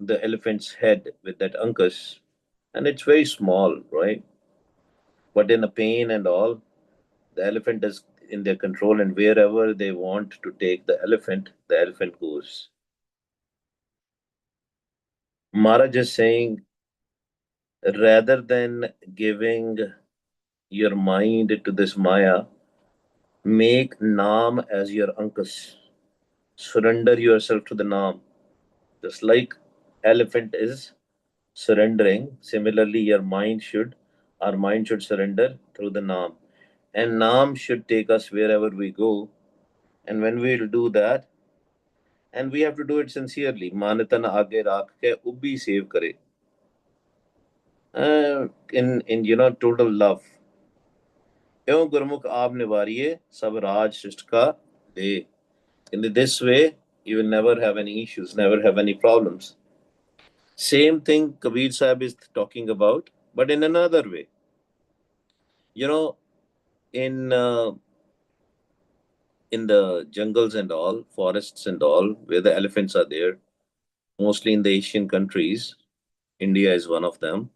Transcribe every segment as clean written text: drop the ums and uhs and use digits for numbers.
the elephant's head with that ankus, and it's very small, right? But in a pain and all, the elephant is in their control, and wherever they want to take the elephant goes. Maharaj is saying, rather than giving your mind to this Maya, make Naam as your ankus. Surrender yourself to the Naam. Just like elephant is surrendering, similarly, our mind should surrender through the Naam. And Naam should take us wherever we go. And when we'll do that, and we have to do it sincerely, Manatan aage rakh ke ubbi save kare. In total love. Eon Gurmukh aap nivariye sab raj shrishtka de. In this way, you will never have any issues, never have any problems. Same thing Kabir Sahib is talking about, but in another way. You know, in uh, in the jungles and all, forests and all, where the elephants are there, mostly in the Asian countries, India is one of them,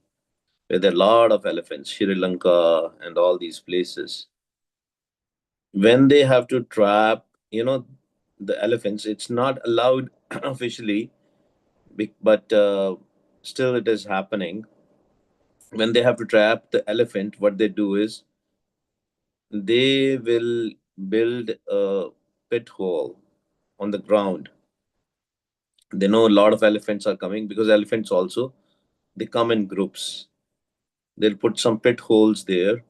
where there are a lot of elephants, Sri Lanka and all these places. When they have to trap, the elephants, it's not allowed officially, but still it is happening. When they have to trap the elephant, what they do is they will build a pit hole on the ground. They know a lot of elephants are coming because elephants also they come in groups. They'll put some pit holes there,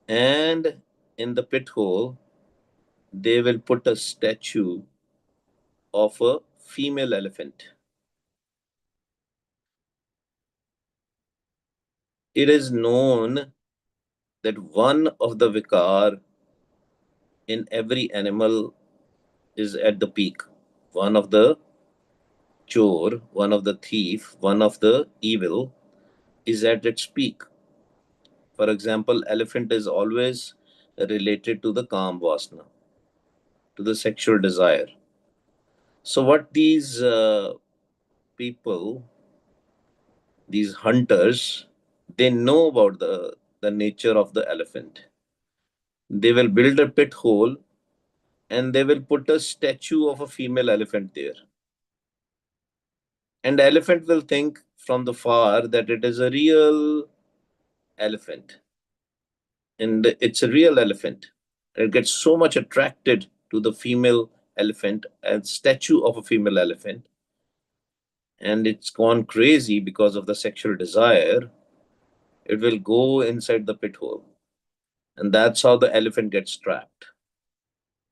and in the pit hole they will put a statue of a female elephant. It is known that one of the vikar in every animal is at the peak. One of the chore, one of the thief, one of the evil is at its peak. For example, elephant is always related to the calm vasana, to the sexual desire. So what these people, these hunters, they know about the nature of the elephant. They will build a pit hole and they will put a statue of a female elephant there. And the elephant will think from the far that it is a real elephant. And it's a real elephant. It gets so much attracted to the female elephant and statue of a female elephant. And it's gone crazy because of the sexual desire. It will go inside the pit hole. And that's how the elephant gets trapped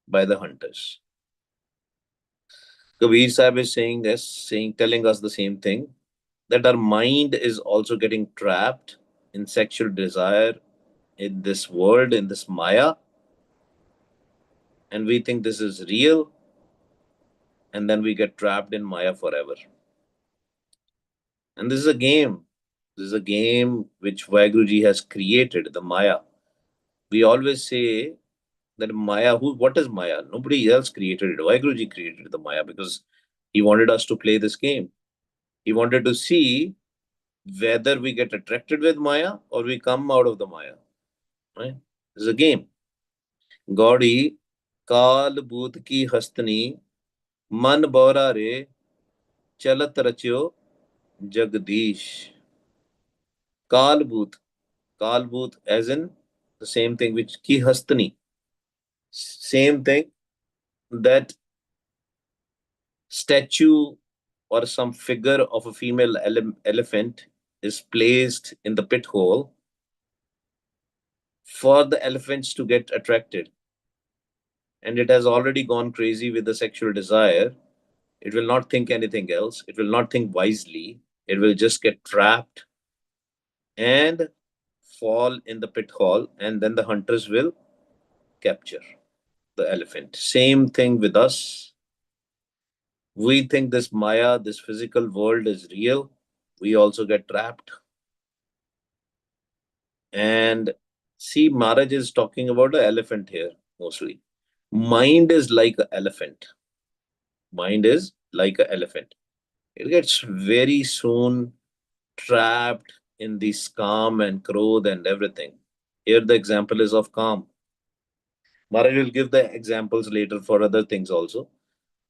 by the hunters. Kabir Sahib is saying this, telling us the same thing, that our mind is also getting trapped in sexual desire in this world, in this Maya, and we think this is real, and then we get trapped in Maya forever. And this is a game. This is a game which Vaiguruji has created, the Maya. We always say that Maya, what is Maya? Nobody else created it. Vaiguruji created the Maya because he wanted us to play this game. He wanted to see whether we get attracted with Maya or we come out of the Maya. Right? This is a game. Gaudi, Kal Bhoot ki Hastani, Man Bora Re, Chalat Rachyo, Jagdish. Kalbut. Kalbut as in the same thing which ki hastani. Same thing that statue or some figure of a female elephant is placed in the pit hole for the elephants to get attracted. And it has already gone crazy with the sexual desire. It will not think anything else. It will not think wisely. It will just get trapped and fall in the pit hole, and then the hunters will capture the elephant. Same thing with us. We think this Maya, this physical world is real. We also get trapped. And see, Maharaj is talking about the elephant here mostly. Mind is like an elephant. Mind is like an elephant. It gets very soon trapped in this calm and growth and everything. Here, the example is of calm. Maharaj will give the examples later for other things also.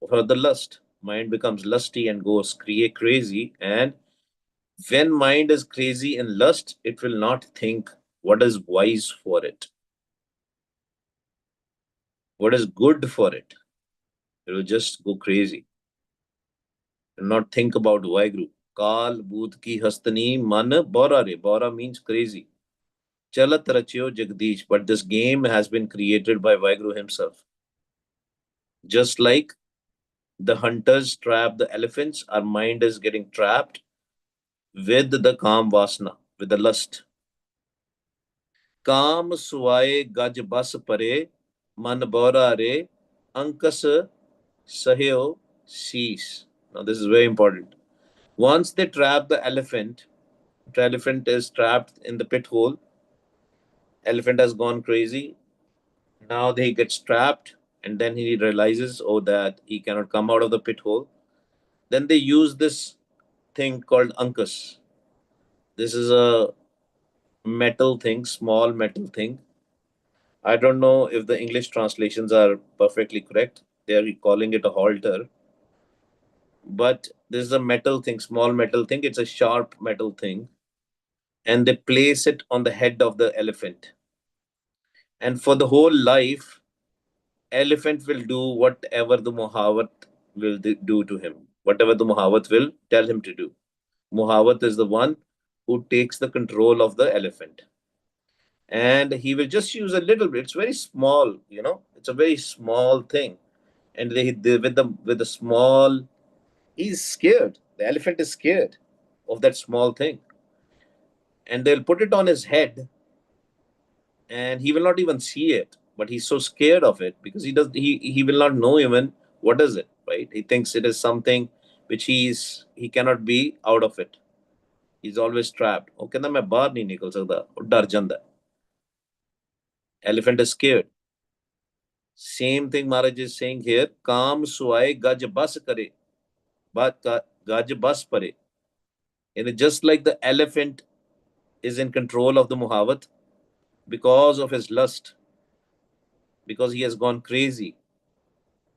For the lust, mind becomes lusty and goes crazy. And when mind is crazy in lust, it will not think what is wise for it, what is good for it. It will just go crazy. It will not think about Vaheguru. Kal Bhoot ki hastani man bora re. Bora means crazy. Chalat rachyo Jagdish. But this game has been created by Vaheguru himself. Just like the hunters trap the elephants, our mind is getting trapped with the calm vasana, with the lust. Kam suaye gaj bas pare, man bora re, ankas sahyo sheesh. Now this is very important. Once they trap the elephant is trapped in the pit hole. Elephant has gone crazy. Now he gets trapped, and then he realizes, oh, that he cannot come out of the pit hole. Then they use this thing called ankus. This is a metal thing, small metal thing. I don't know if the English translations are perfectly correct. They are calling it a halter, but this is a metal thing, small metal thing. It's a sharp metal thing, and they place it on the head of the elephant. And for the whole life, elephant will do whatever the Muhawat will do to him, whatever the Muhawat will tell him to do. Muhawat is the one who takes the control of the elephant. And he will just use a little bit. It's very small, it's a very small thing. And with the small, he's scared. The elephant is scared of that small thing. And they'll put it on his head, and he will not even see it, but he's so scared of it because he will not know even what is it, right? He thinks it is something which he cannot be out of it. He's always trapped. ਉਹ ਕਹਿੰਦਾ ਮੈਂ ਬਾਹਰ ਨਹੀਂ ਨਿਕਲ ਸਕਦਾ, ਉਹ ਡਰ ਜਾਂਦਾ. Elephant is scared. Same thing Maharaj is saying here. Kaam suaye gaj bas kare, but gaj bas pare. And just like the elephant is in control of the muhavat because of his lust, because he has gone crazy.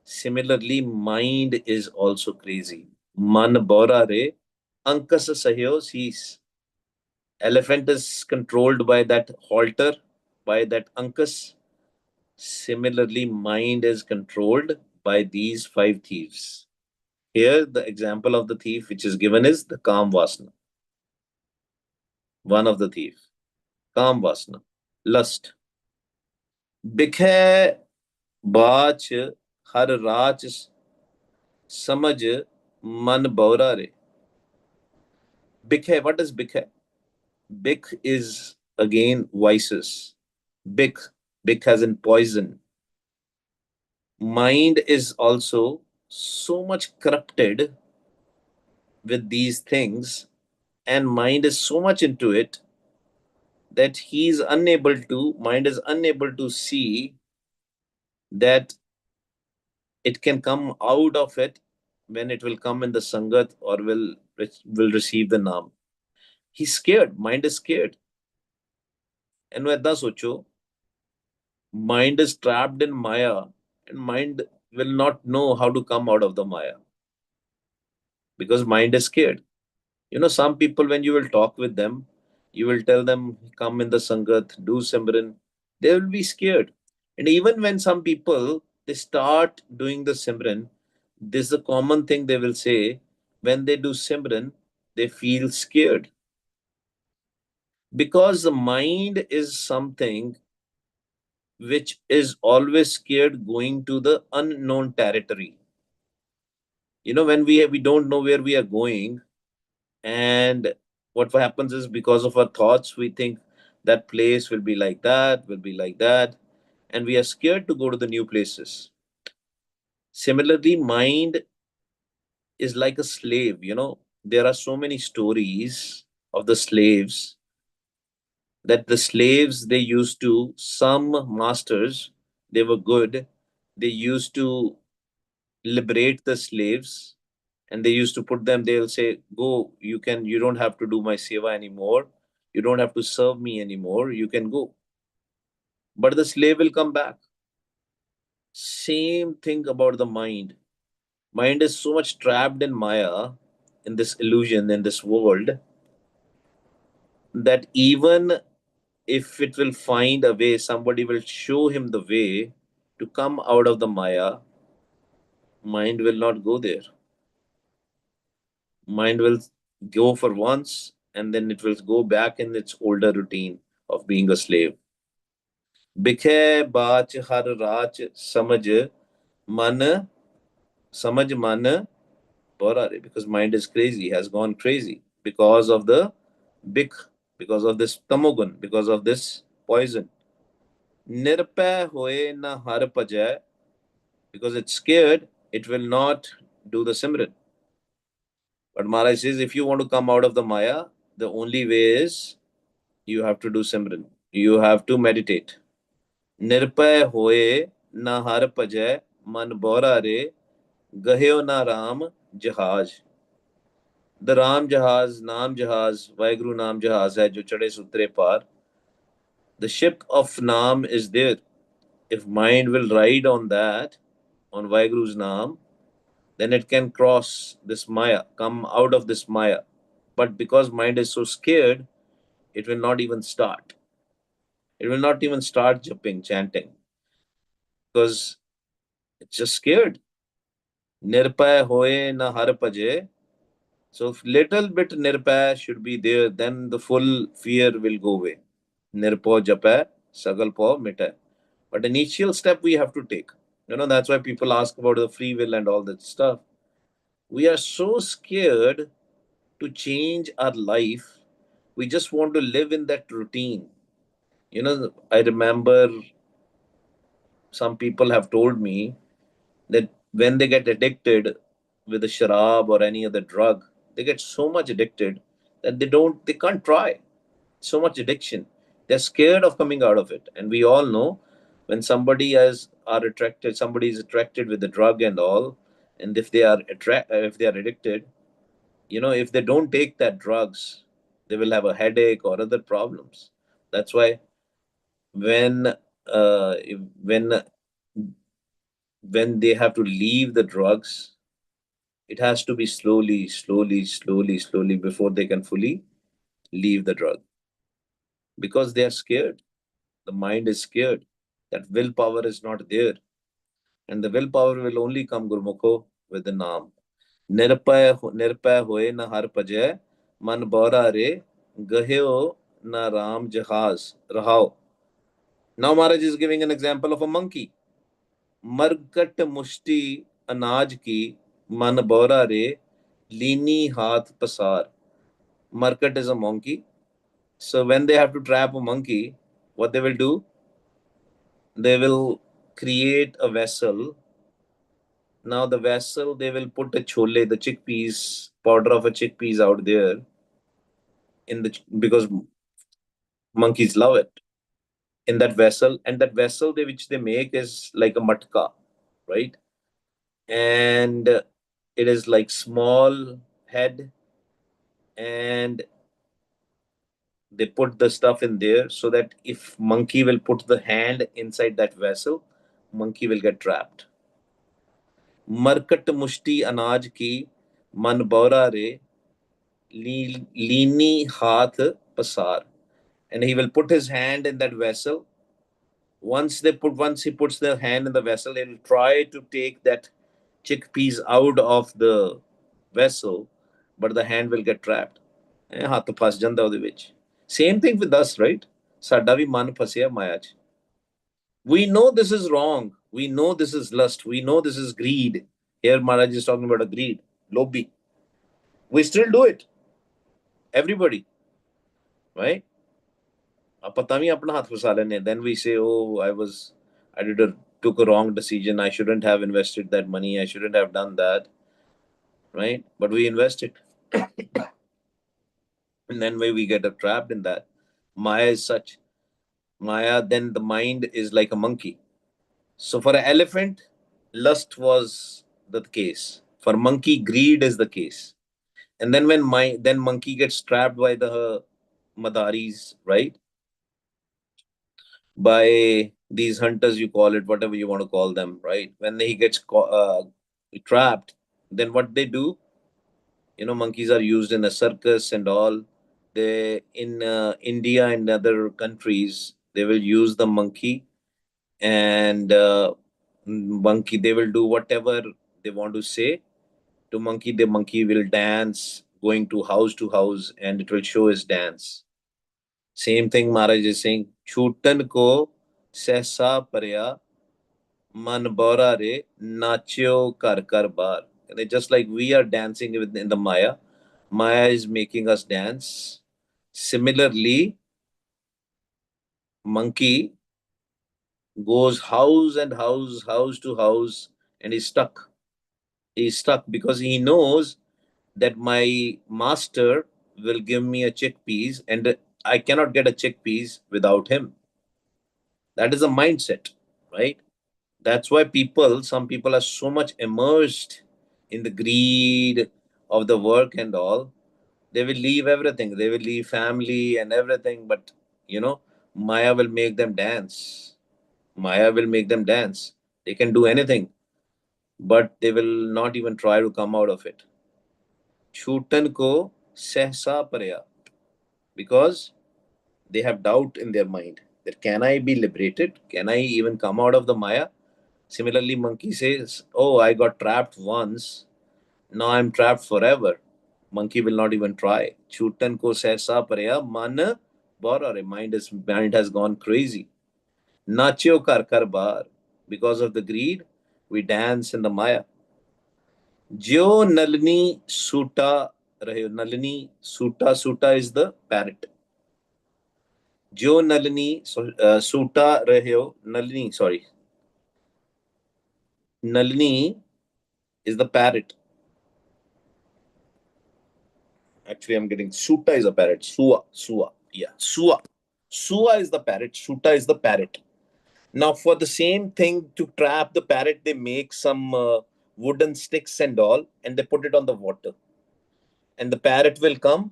Similarly, mind is also crazy. Man bora re, ankas sahyo sis. Elephant is controlled by that halter, by that ankas. Similarly, mind is controlled by these five thieves. Here, the example of the thief which is given is the Kam Vasana. One of the thief. Kam Vasana. Lust. Bikhe baach har raach samaj man baura re. Bikhe, what is Bikhe? Bik is again vices. Bik, Bik has in poison. Mind is also so much corrupted with these things, and mind is so much into it that mind is unable to see that it can come out of it when it will come in the sangat or will receive the naam. He's scared. Mind is scared. And ਏਦਾਂ ਸੋਚੋ, mind is trapped in maya, and mind will not know how to come out of the maya because mind is scared. Some people, when you will talk with them, you will tell them, come in the sangat, do simran, they will be scared. And even when some people, they start doing the simran, this is a common thing they will say. When they do simran, they feel scared because the mind is something which is always scared going to the unknown territory. When we don't know where we are going, and what happens is, because of our thoughts, we think that place will be like that, and we are scared to go to the new places. Similarly, mind is like a slave. There are so many stories of the slaves, that the slaves, they used to, some masters, they were good, they used to liberate the slaves, And they used to put them, they'll say, go, you don't have to do my seva anymore. You don't have to serve me anymore. You can go. But the slave will come back. Same thing about the mind. Mind is so much trapped in Maya, in this illusion, in this world, that even if it will find a way, somebody will show him the way to come out of the Maya, mind will not go there. Mind will go for once and then it will go back in its older routine of being a slave. बिखे बाच हर राच मन समझ मन borare, because mind is crazy, has gone crazy because of the big, because of this tamogun, because of this poison. Nirpay hoye na har pajay, because it's scared, it will not do the simran. But Maharaj says, if you want to come out of the Maya, the only way is you have to do Simran. You have to meditate. Nirpay hoye na har pajay man bora re gahyo na ram jahaj. The Ram Jahaz, Naam Jahaz, Vaheguru Naam Jahaz hai jo chade sutre par. The ship of Naam is there. If mind will ride on that, on Vaheguru's Naam, then it can cross this Maya, come out of this Maya. But because mind is so scared, it will not even start. It will not even start jumping, chanting, because it's just scared. Nirpay hoye na har paje. So if little bit nirpay should be there, then the full fear will go away. Nirpo japay, sagal po mitay. But initial step we have to take. That's why people ask about the free will and all that stuff. We are so scared to change our life. We just want to live in that routine. I remember some people have told me that when they get addicted with a sharab or any other drug, they get so much addicted that they can't try. So much addiction. They're scared of coming out of it. And we all know when somebody is attracted with the drug and all, and if they are addicted, if they don't take that drugs, they will have a headache or other problems. That's why when when when they have to leave the drugs, it has to be slowly, slowly, slowly, slowly before they can fully leave the drug, because they are scared. The mind is scared. That willpower is not there. And the willpower will only come, Gurmukho, with the Naam. Nirpay hoye na har pajay, man bora re, gahyo na ram jahaz, rahao. Now Maharaj is giving an example of a monkey. मरकट मुष्टि अनाज की मन बोरा रे लीनी हाथ पसार. Market is a monkey. So when they have to trap a monkey, what they will do? They will create a vessel. Now the vessel, they will put a chole, the chickpeas, powder of a chickpeas out there because monkeys love it in that vessel. And that vessel which they make is like a matka, right? And it is like small head, and they put the stuff in there so that if monkey will put the hand inside that vessel, monkey will get trapped. मरकट मुष्टि अनाज की मन बौरा रे लीनी हाथ pasar. And he will put his hand in that vessel. Once he puts the hand in the vessel, he will try to take that chickpeas out of the vessel, but the hand will get trapped. ਹੱਥ ਫਸ ਜਾਂਦਾ ਉਹਦੇ ਵਿੱਚ. Same thing with us, right? ਸਾਡਾ ਵੀ ਮਨ ਫਸਿਆ ਮਾਇਆ 'ਚ. We know this is wrong. We know this is lust. We know this is greed. Here Maharaj is talking about a greed, lobby. We still do it. Everybody, right? ਆਪਾਂ ਤਾਂ ਵੀ ਆਪਣਾ ਹੱਥ ਫਸਾ ਲੈਂਦੇ ਹਾਂ. Then we say, oh, took a wrong decision. I shouldn't have invested that money. I shouldn't have done that, right? But we invest it. And then we get trapped in that. Maya is such. Maya, then the mind is like a monkey. So for an elephant, lust was the case. For monkey, greed is the case. And then when then monkey gets trapped by the madaris, right? By these hunters, you call it whatever you want to call them, right? When he gets trapped, then what they do, monkeys are used in a circus and all. They in India and other countries, they will use the monkey, and monkey, they will do whatever they want to say to monkey. The monkey will dance, going to house, and it will show his dance. Same thing Maharaj is saying. Chutan ko sehsa parya man bora re nachyo kar kar bar. And just like we are dancing in the Maya, Maya is making us dance. Similarly, monkey goes house and house to house, and he's stuck. He's stuck because he knows that my master will give me a chickpeas, and I cannot get a chickpeas without him. That is a mindset, right? That's why some people are so much immersed in the greed of the work and all. They will leave everything. They will leave family and everything, but you know, Maya will make them dance. Maya will make them dance. They can do anything, but they will not even try to come out of it. Chutan ko sehsa parya, because they have doubt in their mind that can I be liberated? Can I even come out of the Maya? Similarly, monkey says, "Oh, I got trapped once. Now I'm trapped forever." Monkey will not even try. Chutan ko sehsa parya man bora. Mind has gone crazy. Nachyo kar kar bar. Because of the greed, we dance in the Maya. Jo nalini suta rahe. Nalini suta, suta is the parrot. Jo nalini suta rahe ho. Nalini, sorry. Nalini is the parrot. Actually, I'm getting suta is a parrot. Sua. Yeah, Sua. Sua is the parrot. Suta is the parrot. Now, for the same thing to trap the parrot, they make some wooden sticks and all, and they put it on the water. And the parrot will come.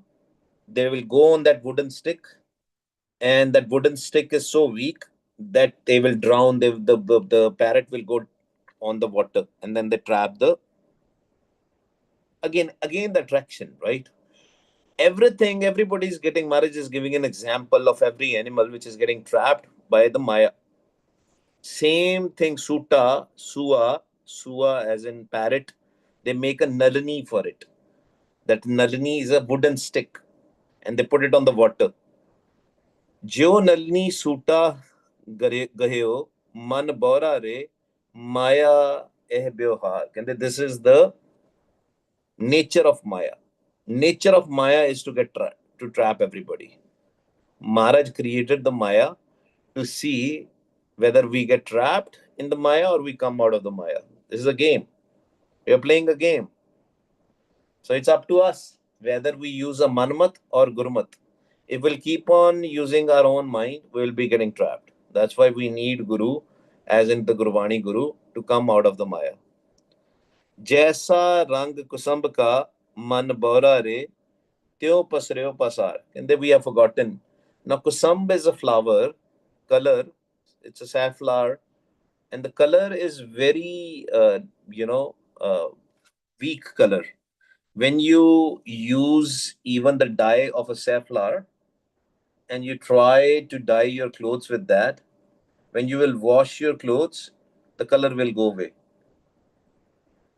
They will go on that wooden stick, and that wooden stick is so weak that they will drown. The parrot will go on the water, and then they trap the again the attraction, right? Everything, everybody is getting marriage is giving an example of every animal which is getting trapped by the Maya. Same thing, sua as in parrot, they make a nalini for it. That nalini is a wooden stick, and they put it on the water. Jo nalini suta gaheo man bora re Maya eh byohar. This is the nature of Maya. Nature of Maya is to to trap everybody. Maharaj created the Maya to see whether we get trapped in the Maya or we come out of the Maya. This is a game. We are playing a game. So it's up to us whether we use a Manmat or Gurmat. If we'll keep on using our own mind, we'll be getting trapped. That's why we need Guru, as in the Gurvani Guru, to come out of the Maya. Jaisa rang kusambh ka man bora re tyo pasreo pasar. And then we have forgotten. Now, kusambh is a flower, color. It's a safflower, and the color is very, weak color. When you use even the dye of a safflower and you try to dye your clothes with that, when you will wash your clothes, the color will go away.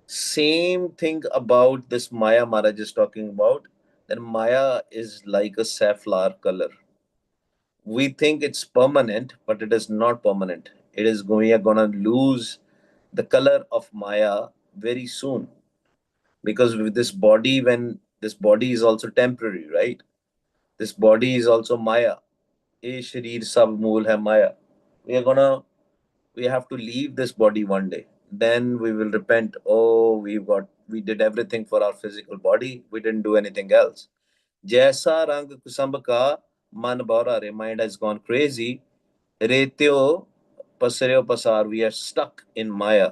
Same thing about this Maya Maharaj is talking about. That Maya is like a safflower color. We think it's permanent, but it is not permanent. It is going, we are gonna lose the color of Maya very soon. Because with this body, when this body is also temporary, right? This body is also Maya. Ye sharir sab mool hai Maya. We are gonna we have to leave this body one day. Then we will repent. Oh, we did everything for our physical body. We didn't do anything else. Jaisa rang kusambh ka man bora. Mind has gone crazy. Retyo pasaryo pasar. We are stuck in Maya.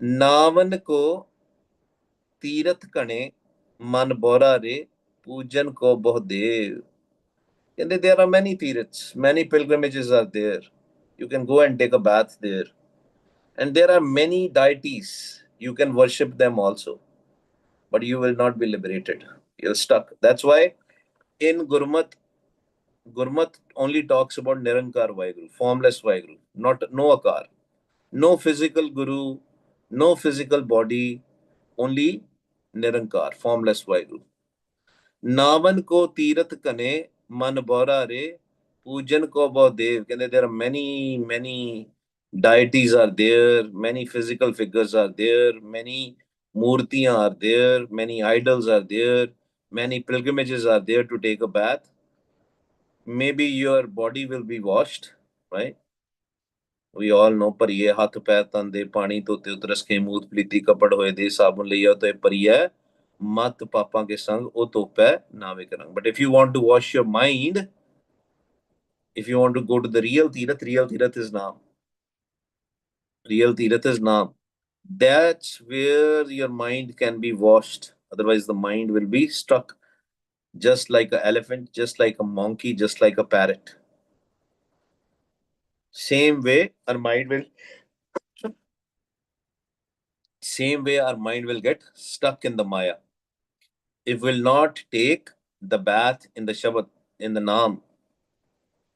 Navan ko ਤੀਰਥ ਘਣੇ ਮਨ ਬੋਰਾ ਰੇ ਪੂਜਨ ਕੋ ਬਹੁ ਦੇਵ ਕਹਿੰਦੇ there are many tirths, many pilgrimages are there. You can go and take a bath there. And there are many deities. You can worship them also. But you will not be liberated. You're stuck. That's why in Gurmat only talks about Nirankar Vaheguru, formless Vaheguru, not no Akar. No physical Guru, no physical body, only Nirankar, formless Vaheguru. नावन को तीरथ कने मन बोरा रे पूजन को बहु देव कहते there are many deities are there, many physical figures are there, many murtiyan are there, many idols are there, many pilgrimages are there to take a bath. Maybe your body will be washed, right? We all know ਭਰੀਏ ਹੱਥ ਪੈਰ ਤਨ ਦੇ ਪਾਣੀ ਧੋਤੇ ਉਤਰਸ ਕੇ ਮੂਤ ਪਲੀਤੀ ਕਪੜ ਹੋਏ ਦੇ ਸਾਬੁਨ ਲਈਆ ਤੇ ਭਰੀਏ ਮਤ ਪਾਪਾਂ ਕੇ ਸੰਗ ਉਹ ਧੋਪੈ ਨਾਵੇ ਕਰੰਗ. But if you want to wash your mind, if you want to go to the real Tirath is Naam. Real Tirath is Naam. That's where your mind can be washed. Otherwise, the mind will be stuck, just like an elephant, just like a monkey, just like a parrot. Same way, our mind will get stuck in the Maya. If will not take the bath in the Shabad, in the Naam.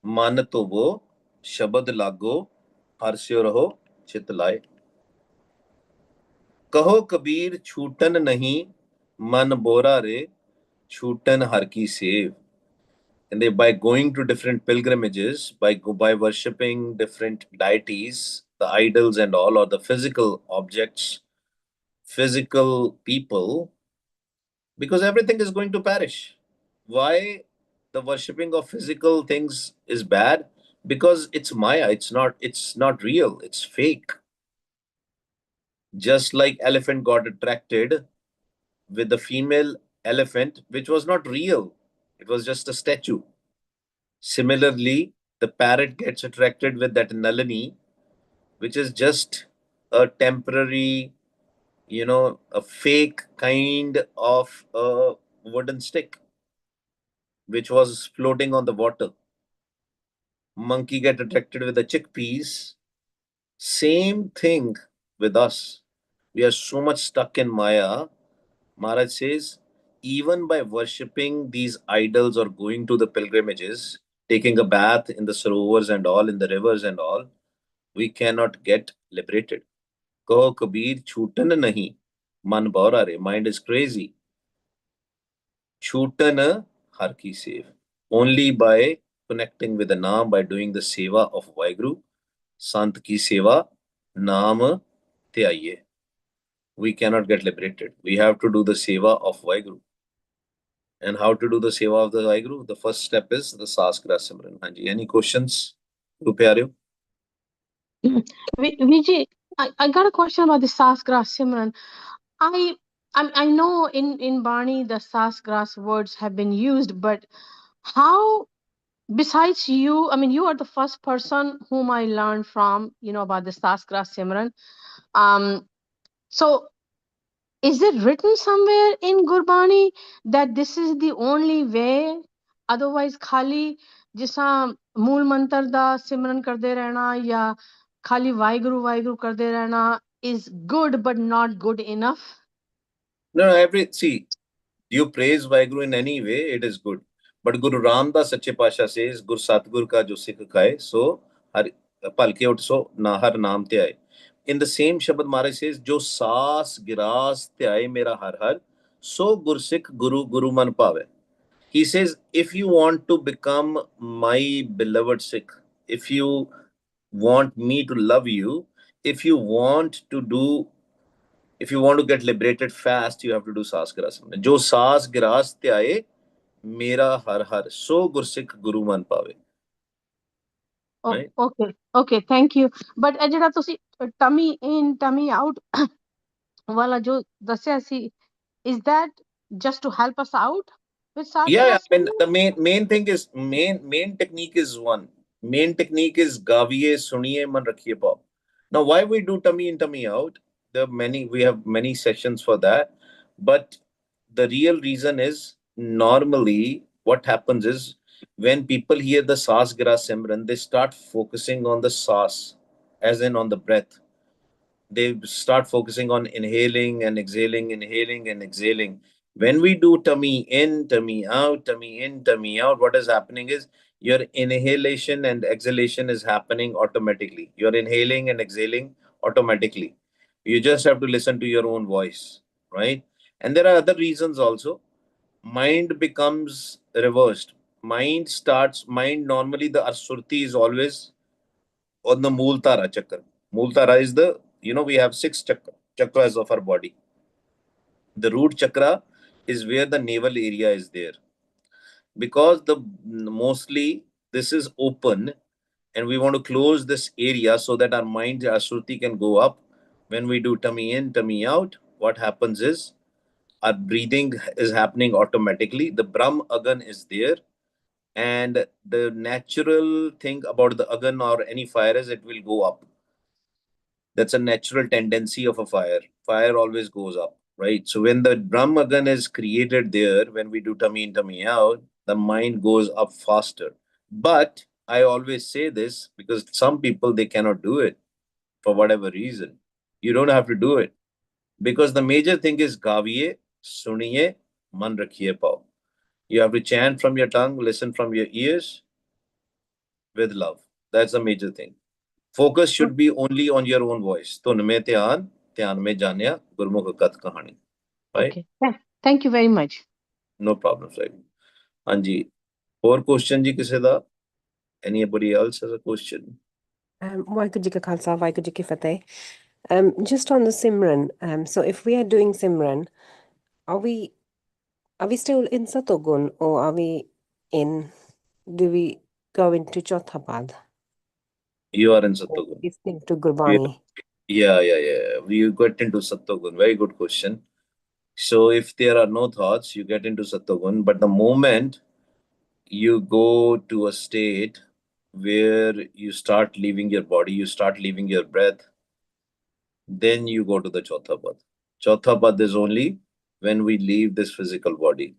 Man tovo, Shabad lago, harsyo raho, chit laye. Kaho Kabir छूटन नहीं मन बोरा रे छूटन हर की save. And they, by going to different pilgrimages, by worshipping different deities, the idols and all, or the physical objects, physical people, because everything is going to perish. Why the worshipping of physical things is bad? Because it's Maya, it's not real, it's fake. Just like elephant got attracted with the female elephant, which was not real, it was just a statue. Similarly, the parrot gets attracted with that Nalini, which is just a temporary, a fake kind of a wooden stick, which was floating on the water. Monkey get attracted with the chickpeas. Same thing with us. We are so much stuck in Maya. Maharaj says, even by worshipping these idols or going to the pilgrimages, taking a bath in the sarovars and all, in the rivers and all, we cannot get liberated. Kaho Kabir, छूटन nahi, man बौरा re. Mind is crazy. छूटन har ki sev. Only by connecting with the Naam, by doing the seva of Vaheguru, Sant ki seva, Naam te aiye. We cannot get liberated. We have to do the seva of Vaheguru. And how to do the seva of the Vaheguru? The first step is the Saskara Simran. Hanji, any questions? Vijay, I got a question about the Sasgras Simran. I know in Barney the Sasgras words have been used, but how, besides you, I mean, you are the first person whom I learned from, about the Sasgras Simran. So is it written somewhere in Gurbani that this is the only way? Otherwise, khali jisa mool mantar da simran karde rehna ya khali Vaheguru karde rehna is good but not good enough? No, see, you praise Vaheguru in any way, it is good. But Guru Ramdas Sache Pasha says, Gur Satgur ka jo Sikh khaye, so palke ut so nahar naam te aaye. In the same Shabad Maharaj says, Jo saas giras te aaye mera har har, so Gur Sikh Guru man pave. He says, if you want to become my beloved Sikh, if you want me to love you, if you want to get liberated fast, you have to do Saas Giras. Jo Saas Giras te aaye, mera har har, so Gursikh Guru man pave. Right? Okay, thank you. But ਜਿਹੜਾ ਤੁਸੀਂ tummy in, tummy out ਵਾਲਾ ਜੋ ਦੱਸਿਆ ਸੀ, is that just to help us out with Saas Yeah, Giras? I mean, the main thing is, main technique is one. Main technique is gaviye, suniye, man rakhiye pav. Now, why we do tummy in, tummy out? We have many sessions for that. But the real reason is, normally what happens is, when people hear the Saas Gira Simran, they start focusing on the Saas, as in on the breath. They start focusing on inhaling and exhaling, inhaling and exhaling. When we do tummy in, tummy out, tummy in, tummy out, what is happening is your inhalation and exhalation is happening automatically. You're inhaling and exhaling automatically. You just have to listen to your own voice, right? And there are other reasons also. Mind becomes reversed. Mind normally, the Asurti is always on the Multara chakra. Multara is the, we have six chakras of our body. The root chakra is where the navel area is there. Because the mostly this is open, and we want to close this area so that our mind, our Shruti, can go up. When we do tummy in, tummy out, what happens is our breathing is happening automatically. The Brahm Agan is there. And the natural thing about the Agan or any fire is it will go up. That's a natural tendency of a fire. Fire always goes up, right? So when the Brahmagan is created there, when we do tummy in, tummy out, the mind goes up faster. But I always say this because some people, they cannot do it for whatever reason. You don't have to do it, because the major thing is gaviye, suniye, man rakhiye pao. You have to chant from your tongue, listen from your ears with love. That's the major thing. Focus should be only on your own voice. तो नमे ध्यान ध्यान में जानिया गुरमुख कथ कहानी. Right? Okay. Thank you very much. No problem, sir. हाँ जी. और question जी किसे दा? Anybody else has a question? Waheguru Ji Ka Khalsa, Waheguru Ji Ki Fateh. Just on the Simran, so if we are doing Simran, are we still in Satogun, or do we go into Chotapad? You are in Sattogun. Listening to Gurbani. Yeah. You get into Sattogun. Very good question. So if there are no thoughts, you get into Sattogun. But the moment you go to a state where you start leaving your body, you start leaving your breath, then you go to the Chautha Pad. Chautha Pad is only when we leave this physical body.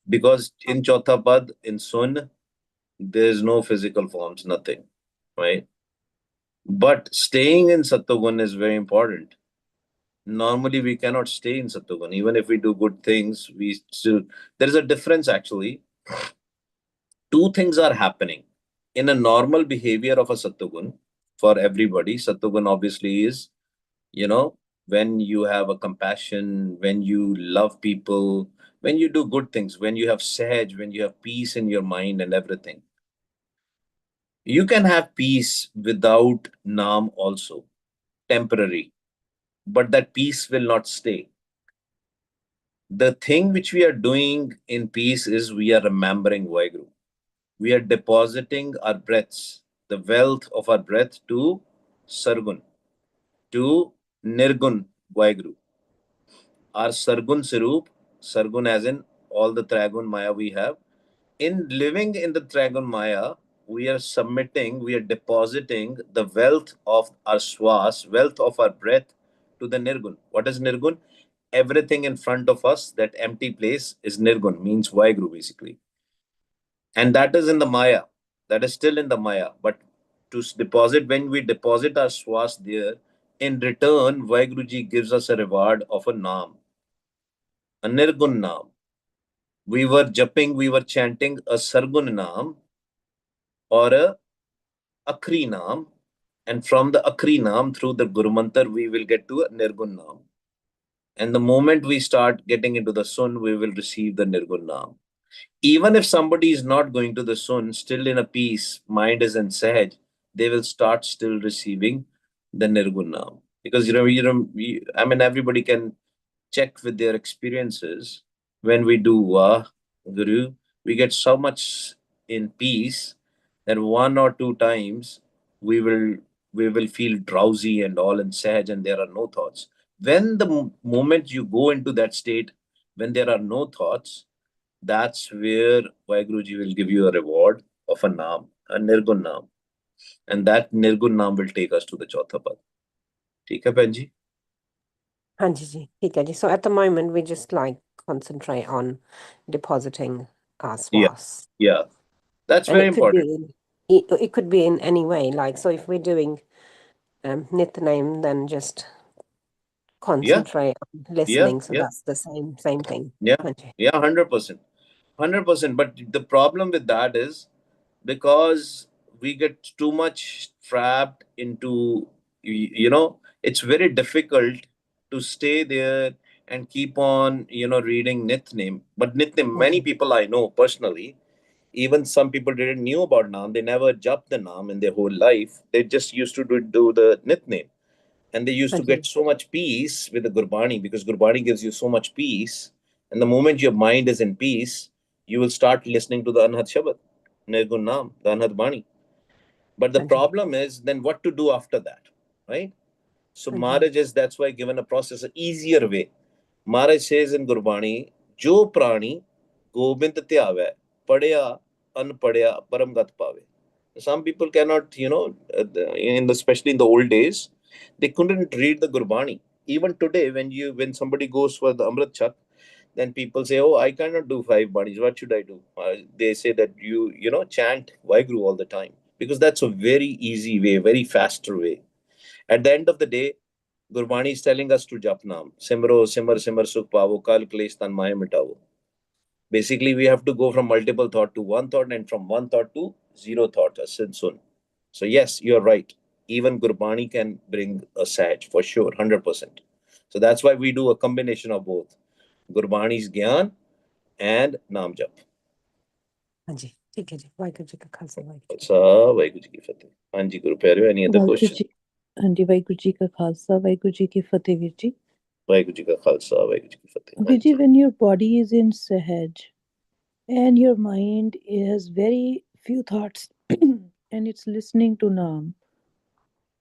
Because in Chautha Pad, in Sun, there is no physical forms, nothing, right? But staying in Sattvagun is very important. Normally, we cannot stay in Sattvagun. Even if we do good things, we still, there is a difference actually. Two things are happening. In a normal behavior of a Sattvagun, for everybody, Sattvagun obviously is, when you have a compassion, when you love people, when you do good things, when you have sahaj, when you have peace in your mind and everything. You can have peace without naam also, temporary, but that peace will not stay. The thing which we are doing in peace is we are remembering Vaheguru. We are depositing our breaths, the wealth of our breath, to Sargun, to Nirgun Vaheguru. Our Sargun Sirup, Sargun as in all the Tragun Maya we have. In living in the Tragun Maya, we are submitting, we are depositing the wealth of our swas, wealth of our breath, to the Nirgun. What is Nirgun? Everything in front of us, that empty place, is Nirgun, means Vaheguru basically. And that is in the Maya. That is still in the Maya. But to deposit, when we deposit our swas there, in return, Vaheguruji gives us a reward of a Naam, a Nirgun Naam. We were chanting a Sargun Naam or a Akhri Naam, and from the Akhri Naam, through the Guru Mantar, we will get to a Nirgun Naam. And the moment we start getting into the Sun, we will receive the Nirgun Naam. Even if somebody is not going to the Sun, still in a peace, mind is in Sahaj, they will start still receiving the Nirgun Naam. Because, everybody can check with their experiences. When we do Guru, we get so much in peace that one or two times we will feel drowsy and all in Sahaj, and there are no thoughts. When the moment you go into that state, when there are no thoughts, that's where Vaheguruji will give you a reward of a Naam, a Nirgun Naam. And that Nirgun Naam will take us to the Chautha Pad. ठीक है बहन जी? Hanji ji, ठीक है जी. So at the moment we just like concentrate on depositing our Yeah, swas. yeah, that's And very it could be important. it could be in any way. Like, so if we're doing nitnem, then just Yeah, concentrate on yeah, listening. So yeah, that's the same thing. yeah, Hanji. yeah, 100%. 100%. But the problem with that is because we get too much trapped into, it's very difficult to stay there and keep on, reading Nitnem. But Nitnem, many Hanji. people I know personally, even some people didn't knew about Naam. They never japa the Naam in their whole life. They just used to do the Nitnem. And they used to get Hanji. so much peace with the Gurbani because Gurbani gives you so much peace. And the moment your mind is in peace, you will start listening to the Anhat Shabad, Nirgun Naam, the Anhat Bani. But the Hanji. problem is then what to do after that, right? So Hanji. Maharaj is, that's why given a process, an easier way. Maharaj says in Gurbani, Jo prani gobind tyave, padya unpadya paramgat pave. Some people cannot, especially in the old days, they couldn't read the Gurbani. Even today, when somebody goes for the Amrit Chak, then people say, "Oh, I cannot do five banis. What should I do?" They say that chant Vaheguru all the time because that's a very easy way, very faster way. At the end of the day, Gurbani is telling us to jap naam. Simro, simar, simar, sukh pavo, kal klesh tan maya mitavo. Basically, we have to go from multiple thought to one thought and from one thought to zero thought, a sin sun. So, yes, you're right. Even Gurbani can bring a saj for sure, 100%. So, that's why we do a combination of both Gurbani's Gyan and Naam Jap. Hanji. ठीक है जी. वाहिगुरु जी का Khalsa, Waheguru ji Sa Vaheguru Ji ki Fateh. Anji Guru Pyareo, any other Waheguru question? ਜੀ ਹਾਂਜੀ ਵਾਹਿਗੁਰੂ ਜੀ ਕਾ ਖਾਲਸਾ ਵਾਹਿਗੁਰੂ ਜੀ ਕੀ ਫਤਿਹ ਵੀਰ ਜੀ Vaheguru Ji ka Khalsa, Vaheguru Ji ki Fateh. ਵੀਰ ਜੀ Anji. when your body is in sahaj and your mind has very few thoughts and it's listening to naam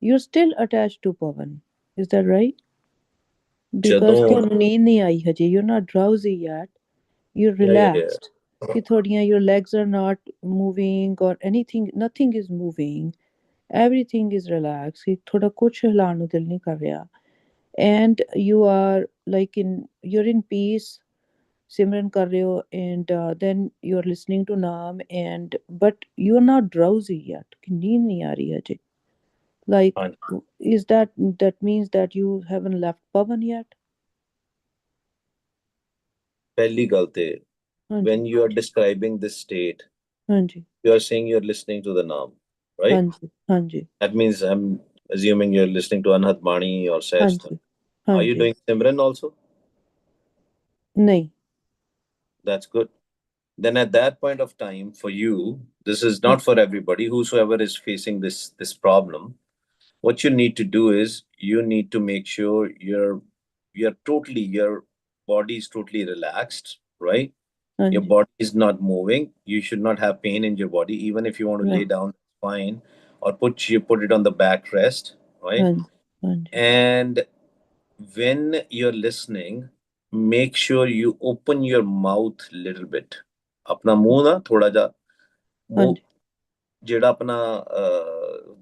you're still attached to pavan is that right because Jadon. ਤੁਹਾਨੂੰ ਨੀਂਦ ਨਹੀਂ ਆਈ ਹਜੇ you're not drowsy yet you're Yeah, yeah, yeah. relaxed ਕਿ ਤੁਹਾਡੀਆਂ your legs are not moving or anything nothing is moving everything is relaxed ਕਿ ਥੋੜਾ ਕੁਛ ਹਿਲਾਉਣ ਨੂੰ ਦਿਲ ਨਹੀਂ ਕਰ ਰਿਹਾ and you are like you're in peace simran kar rahe ho and then you're listening to naam and but you're not drowsy yet कि नींद नहीं आ रही है जी like Anji. is that means that you haven't left pavan yet Pehli ਗੱਲ ਤੇ ਹਾਂਜੀ when you are describing this state, ਹਾਂਜੀ you are saying you're listening to the Naam, right? ਹਾਂਜੀ ਹਾਂਜੀ That means I'm assuming you're listening to Anhat Bani or Sahastan. ਹਾਂਜੀ Are you ਹਾਂਜੀ doing Simran also? ਨਹੀਂ That's good. Then at that point of time, for you, this is not for everybody, whosoever is facing this problem. What you need to do is you need to make sure your body is totally relaxed, right? Your ਹਾਂਜੀ body is not moving. You should not have pain in your body. Even if you want to lay ਹਾਂਜੀ down, fine. Or put it on the backrest, right? ਹਾਂਜੀ ਹਾਂਜੀ And when you're listening, make sure you open your mouth a little bit. अपना मुंह ना थोड़ा जा मुंह ਹਾਂਜੀ जेड़ा अपना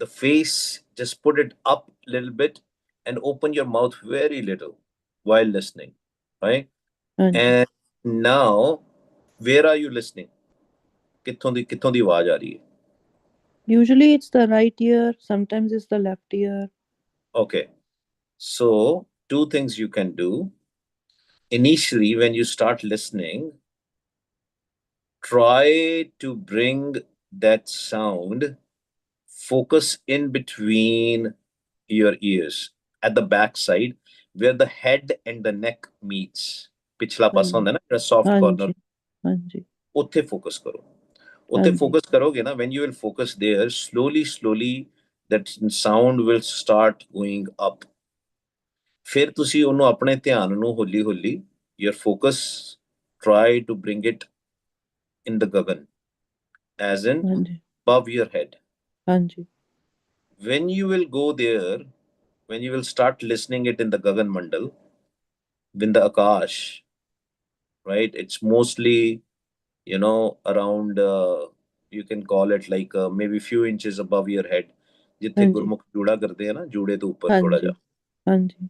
the face, just put it up a little bit and open your mouth very little while listening, right? ਹਾਂਜੀ And now, where are you listening? ਕਿੱਥੋਂ ਦੀ ਆਵਾਜ਼ ਆ ਰਹੀ ਹੈ? usually it's the right ear sometimes it's the left ear Okay, so two things you can do. Initially, when you start listening, try to bring that sound, focus in between your ears at the back side where the head and the neck meets. ਪਿਛਲਾ ਪਾਸਾ ਹਾਂਜੀ ਹੁੰਦਾ ਨਾ ਜਿਹੜਾ soft corner, ਹਾਂਜੀ ਹਾਂਜੀ ਉੱਥੇ focus ਕਰੋ. ਉੱਥੇ ਹਾਂਜੀ focus ਕਰੋਗੇ ਨਾ, when you will focus there, slowly that sound will start going up. ਫਿਰ ਤੁਸੀਂ ਉਹਨੂੰ ਆਪਣੇ ਧਿਆਨ ਨੂੰ ਹੌਲੀ your focus, try to bring it in the gagan, as in ਹਾਂਜੀ above your head. ਹਾਂਜੀ When you will go there, when you will start listening it in the gagan mandal, in the akash, right? It's mostly, around, you can call it like maybe few inches above your head. ਜਿੱਥੇ ਹਾਂਜੀ ਗੁਰਮੁਖ ਜੂੜਾ ਕਰਦੇ ਆ ਨਾ, ਜੂੜੇ ਤੋਂ ਉੱਪਰ ਥੋੜਾ ਹਾਂਜੀ ਜਿਹਾ, ਹਾਂਜੀ